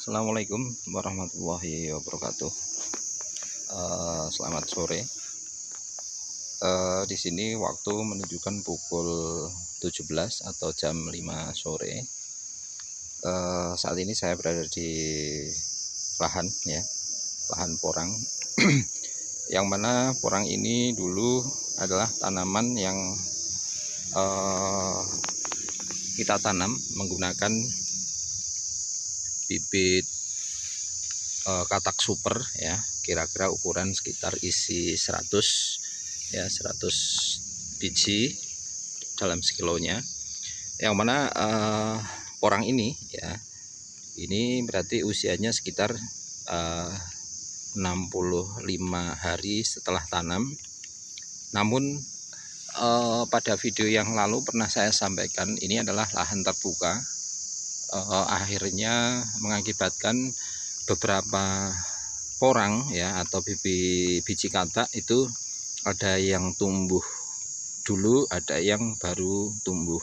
Assalamualaikum warahmatullahi wabarakatuh. Selamat sore. Di sini waktu menunjukkan pukul 17 atau jam 5 sore. Saat ini saya berada di lahan porang. Yang mana porang ini dulu adalah tanaman yang kita tanam menggunakan bibit katak super ya, kira-kira ukuran sekitar isi 100 biji dalam sekilonya, yang mana porang ini ya, ini berarti usianya sekitar 65 hari setelah tanam. Namun pada video yang lalu pernah saya sampaikan, ini adalah lahan terbuka, akhirnya mengakibatkan beberapa porang ya atau biji katak itu ada yang tumbuh dulu, ada yang baru tumbuh.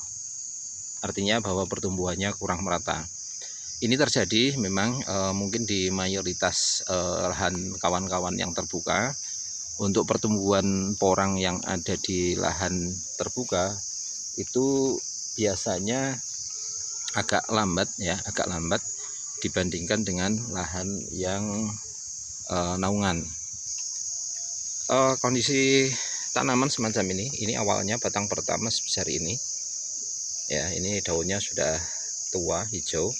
Artinya bahwa pertumbuhannya kurang merata. Ini terjadi memang mungkin di mayoritas lahan kawan-kawan yang terbuka. Untuk pertumbuhan porang yang ada di lahan terbuka itu biasanya agak lambat dibandingkan dengan lahan yang naungan. Kondisi tanaman semacam ini awalnya batang pertama sebesar ini ya, ini daunnya sudah tua hijau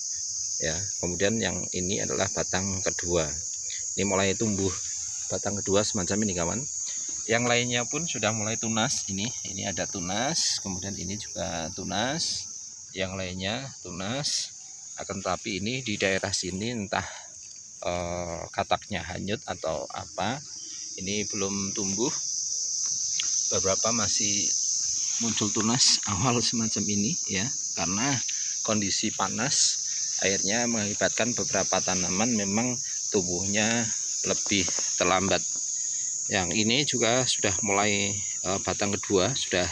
ya. Kemudian yang ini adalah batang kedua, ini mulai tumbuh batang kedua semacam ini kawan. Yang lainnya pun sudah mulai tunas, ini ada tunas, kemudian ini juga tunas, yang lainnya tunas. Akan tetapi ini di daerah sini entah kataknya hanyut atau apa, ini belum tumbuh. Beberapa masih muncul tunas awal semacam ini ya, karena kondisi panas akhirnya mengakibatkan beberapa tanaman memang tumbuhnya lebih terlambat. Yang ini juga sudah mulai batang kedua sudah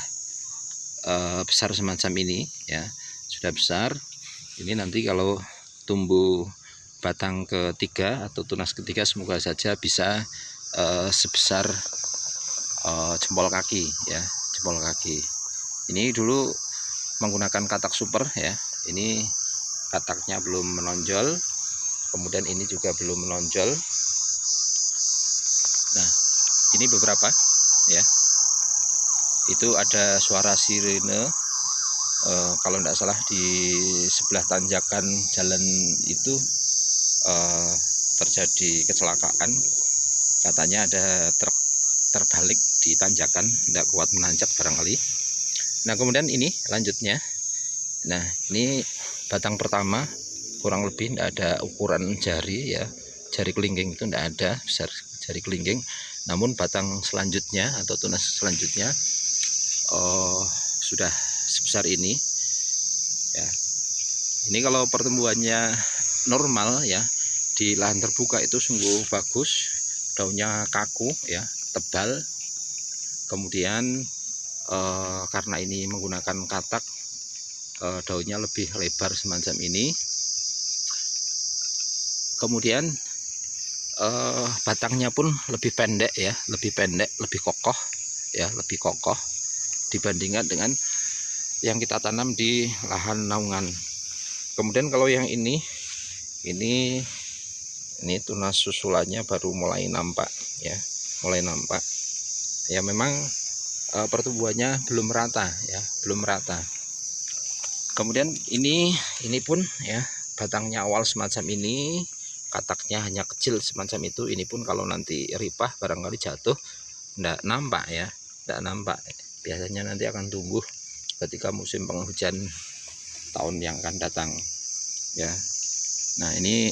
besar semacam ini ya, sudah besar. Ini nanti kalau tumbuh batang ketiga atau tunas ketiga, semoga saja bisa sebesar jempol kaki ya, jempol kaki. Ini dulu menggunakan katak super ya, ini kataknya belum menonjol, kemudian ini juga belum menonjol. Nah, ini beberapa ya, itu ada suara sirene. Kalau tidak salah di sebelah tanjakan jalan itu terjadi kecelakaan, katanya ada truk terbalik di tanjakan, tidak kuat menanjak barangkali. Nah kemudian ini lanjutnya, nah ini batang pertama kurang lebih tidak ada ukuran jari ya, jari kelingking itu tidak ada besar jari kelingking. Namun batang selanjutnya atau tunas selanjutnya sudah sebesar ini ya. Ini kalau pertumbuhannya normal ya, di lahan terbuka itu sungguh bagus, daunnya kaku ya, tebal. Kemudian karena ini menggunakan katak, daunnya lebih lebar semacam ini. Kemudian batangnya pun lebih pendek ya, lebih pendek, lebih kokoh ya, lebih kokoh dibandingkan dengan yang kita tanam di lahan naungan. Kemudian kalau yang ini tunas susulannya baru mulai nampak ya, mulai nampak ya. Memang pertumbuhannya belum merata ya, belum merata. Kemudian ini pun ya, batangnya awal semacam ini, kataknya hanya kecil semacam itu. Ini pun kalau nanti ripah barangkali jatuh tidak nampak ya, tidak nampak. Biasanya nanti akan tumbuh ketika musim penghujan tahun yang akan datang ya. Nah ini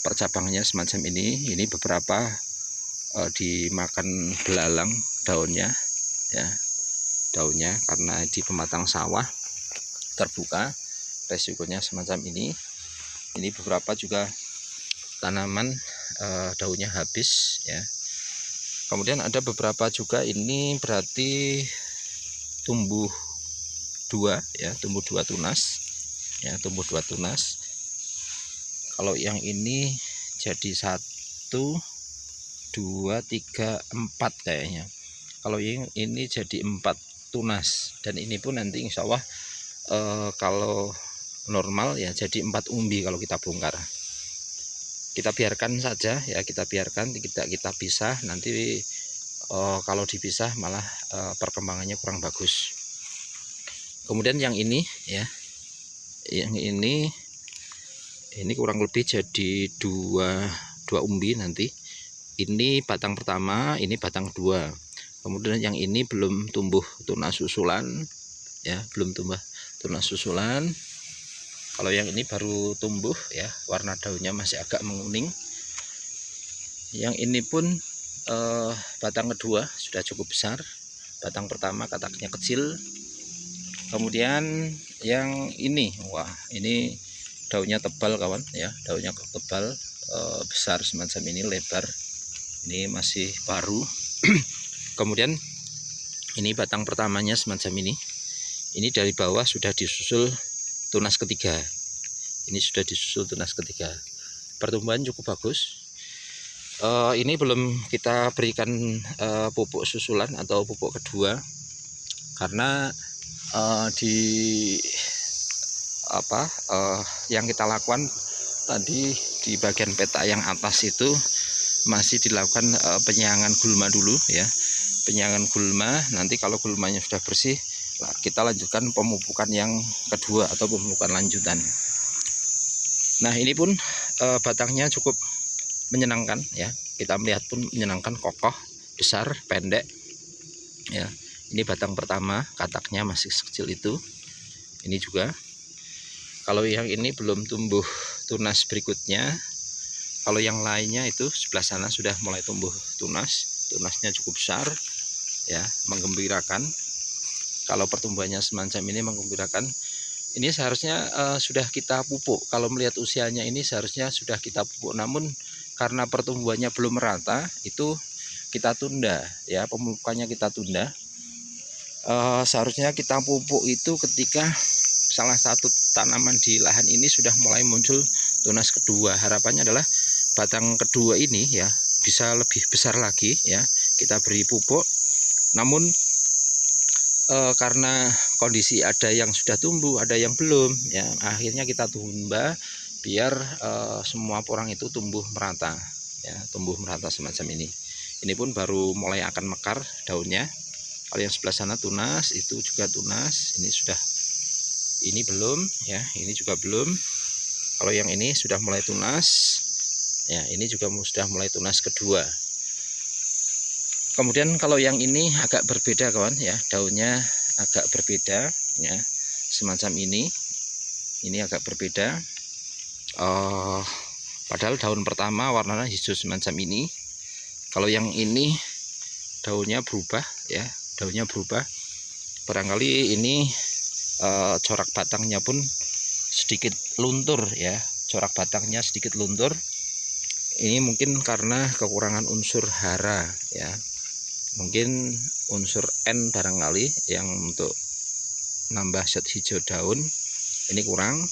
percabangnya semacam ini beberapa dimakan belalang daunnya ya, daunnya, karena di pematang sawah terbuka resikonya semacam ini. Ini beberapa juga tanaman daunnya habis ya. Kemudian ada beberapa juga ini berarti tumbuh dua ya, tumbuh dua tunas ya, tumbuh dua tunas. Kalau yang ini jadi 1, 2, 3, 4 kayaknya. Kalau yang ini jadi 4 tunas, dan ini pun nanti insya Allah kalau normal ya jadi 4 umbi kalau kita bongkar. Kita biarkan saja ya, kita biarkan, kita pisah. Nanti kalau dipisah malah perkembangannya kurang bagus. Kemudian yang ini ya, yang ini kurang lebih jadi dua umbi nanti. Ini batang pertama, ini batang kedua. Kemudian yang ini belum tumbuh tunas susulan ya, belum tumbuh tunas susulan. Kalau yang ini baru tumbuh ya, warna daunnya masih agak menguning. Yang ini pun batang kedua sudah cukup besar. Batang pertama kataknya kecil. Kemudian yang ini, wah ini daunnya tebal kawan ya, daunnya tebal, besar semacam ini, lebar. Ini masih baru. Kemudian ini batang pertamanya semacam ini. Ini dari bawah sudah disusul tunas ketiga. Ini sudah disusul tunas ketiga. Pertumbuhan cukup bagus. Ini belum kita berikan pupuk susulan atau pupuk kedua, karena yang kita lakukan tadi di bagian petak yang atas itu masih dilakukan penyiangan gulma dulu ya, penyiangan gulma. Nanti kalau gulmanya sudah bersih, kita lanjutkan pemupukan yang kedua atau pemupukan lanjutan. Nah ini pun batangnya cukup menyenangkan ya, kita melihat pun menyenangkan, kokoh, besar, pendek ya. Ini batang pertama, kataknya masih sekecil itu. Ini juga. Kalau yang ini belum tumbuh tunas berikutnya. Kalau yang lainnya itu sebelah sana sudah mulai tumbuh tunas. Tunasnya cukup besar ya, menggembirakan. Kalau pertumbuhannya semacam ini menggembirakan. Ini seharusnya sudah kita pupuk. Kalau melihat usianya ini seharusnya sudah kita pupuk. Namun karena pertumbuhannya belum merata, itu kita tunda ya, pemupukannya kita tunda. Seharusnya kita pupuk itu ketika salah satu tanaman di lahan ini sudah mulai muncul tunas kedua. Harapannya adalah batang kedua ini ya bisa lebih besar lagi ya, kita beri pupuk. Namun karena kondisi ada yang sudah tumbuh, ada yang belum ya, akhirnya kita tunda biar semua porang itu tumbuh merata ya, tumbuh merata semacam ini. Ini pun baru mulai akan mekar daunnya. Kalau yang sebelah sana tunas, itu juga tunas. Ini sudah, ini belum ya, ini juga belum. Kalau yang ini sudah mulai tunas ya, ini juga sudah mulai tunas kedua. Kemudian kalau yang ini agak berbeda kawan ya, daunnya agak berbeda ya, semacam ini agak berbeda. Padahal daun pertama warnanya hijau semacam ini. Kalau yang ini daunnya berubah ya, daunnya berubah. Barangkali ini corak batangnya pun sedikit luntur ya, corak batangnya sedikit luntur. Ini mungkin karena kekurangan unsur hara ya, mungkin unsur N barangkali yang untuk nambah zat hijau daun ini kurang,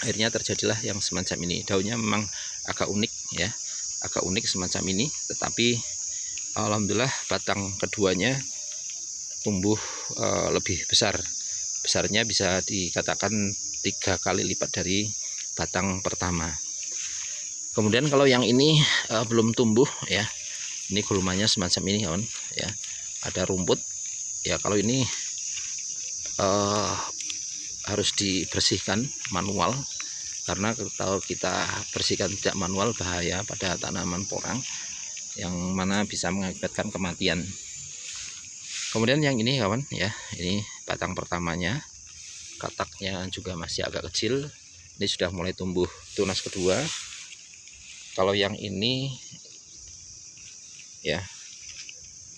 akhirnya terjadilah yang semacam ini. Daunnya memang agak unik ya, agak unik semacam ini, tetapi alhamdulillah batang keduanya tumbuh lebih besar. Besarnya bisa dikatakan 3 kali lipat dari batang pertama. Kemudian kalau yang ini belum tumbuh ya, ini gulmanya semacam ini kawan ya, ada rumput ya. Kalau ini harus dibersihkan manual, karena kalau kita bersihkan tidak manual bahaya pada tanaman porang yang mana bisa mengakibatkan kematian. Kemudian yang ini kawan ya, ini batang pertamanya, kataknya juga masih agak kecil. Ini sudah mulai tumbuh tunas kedua. Kalau yang ini ya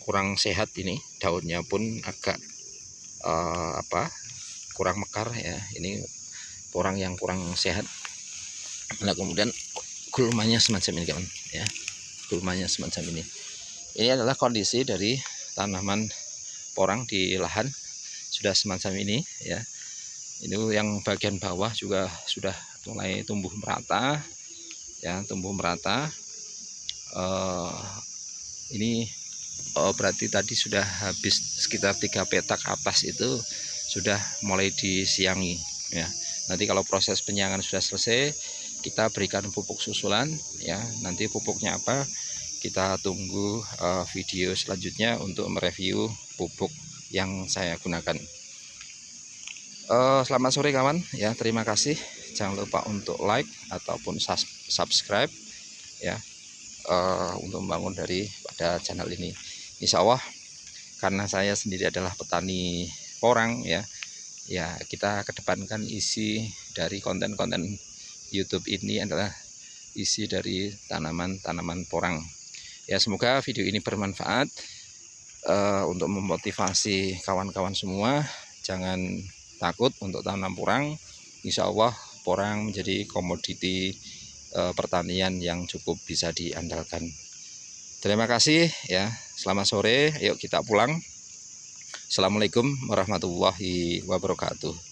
kurang sehat, ini daunnya pun agak kurang mekar ya, ini porang yang kurang sehat. Nah kemudian gulmanya semacam ini kawan ya, gulmanya semacam ini. Ini adalah kondisi dari tanaman porang di lahan sudah semacam ini ya. Ini yang bagian bawah juga sudah mulai tumbuh merata. ya, tumbuh merata. Ini berarti tadi sudah habis sekitar 3 petak atas itu sudah mulai disiangi ya. Nanti kalau proses penyiangan sudah selesai, kita berikan pupuk susulan ya. Nanti pupuknya apa, kita tunggu video selanjutnya untuk mereview pupuk yang saya gunakan. Selamat sore kawan ya, terima kasih. Jangan lupa untuk like ataupun subscribe ya, untuk membangun daripada channel ini. Insya Allah, karena saya sendiri adalah petani porang ya, kita kedepankan isi dari konten-konten YouTube ini adalah isi dari tanaman-tanaman porang ya. Semoga video ini bermanfaat untuk memotivasi kawan-kawan semua. Jangan takut untuk tanam porang. Insya Allah porang menjadi komoditi pertanian yang cukup bisa diandalkan. Terima kasih ya. Selamat sore. Yuk kita pulang. Assalamualaikum warahmatullahi wabarakatuh.